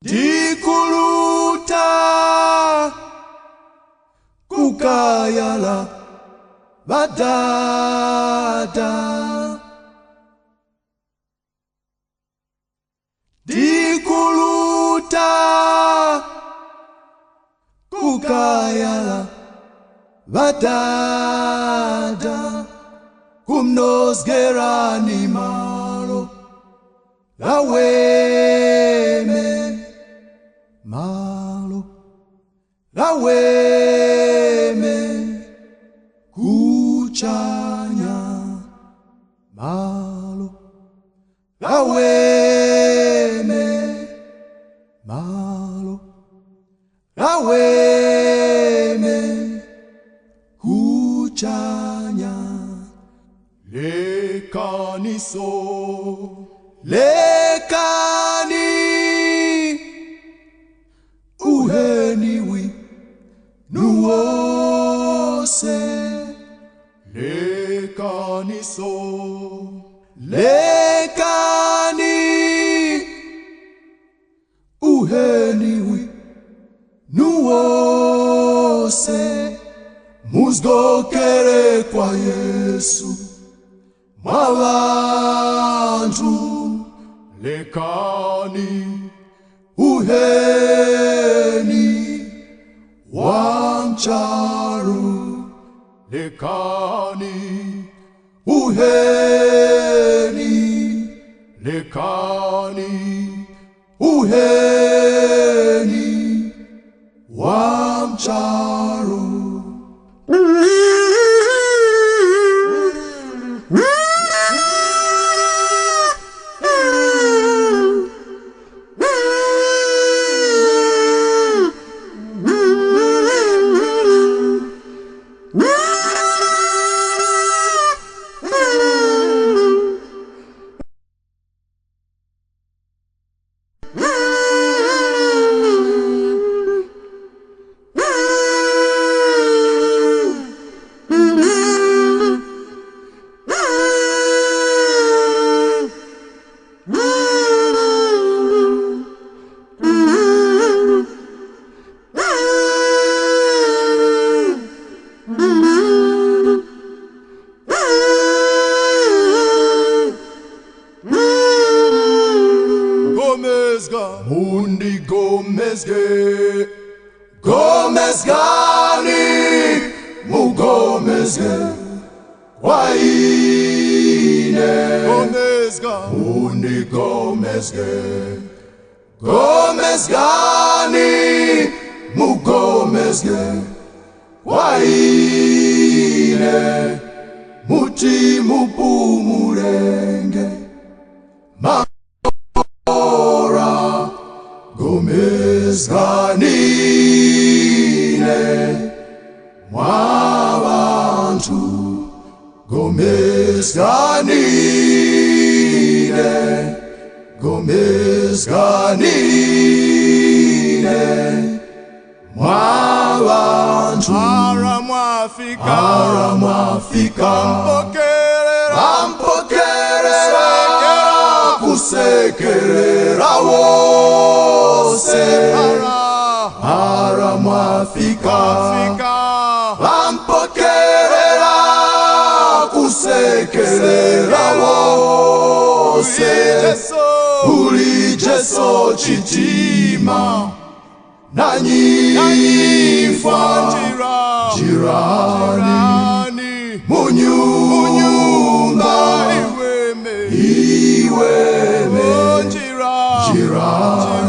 Dikuluta kukayala badada. Dikuluta kukayala badada. Kumnosgerani malo laweme malo laweme kuchanya malo laweme malo laweme kuchanya lekaniso lekani uheniwi nuose lekaniso lekani uheniwi nuose musgokere kwa Yesu mabantu lekani uheni wancharu lekani uheni lekani uheni wancharu. Mundi Gomezge Gomezgani Mugomezge Waine Gomezga Mundi Gomezge Gomezgani Mugomezge Waine Muti mupumurenge Gomezganine mwabantu Gomezganine Gomezganine mwabantu aramwafika ampokerera kusekerera wose aramwafika ampokerera kusekerera wose uli Jesu chitima nanyifa jirani munyumba iweme jirani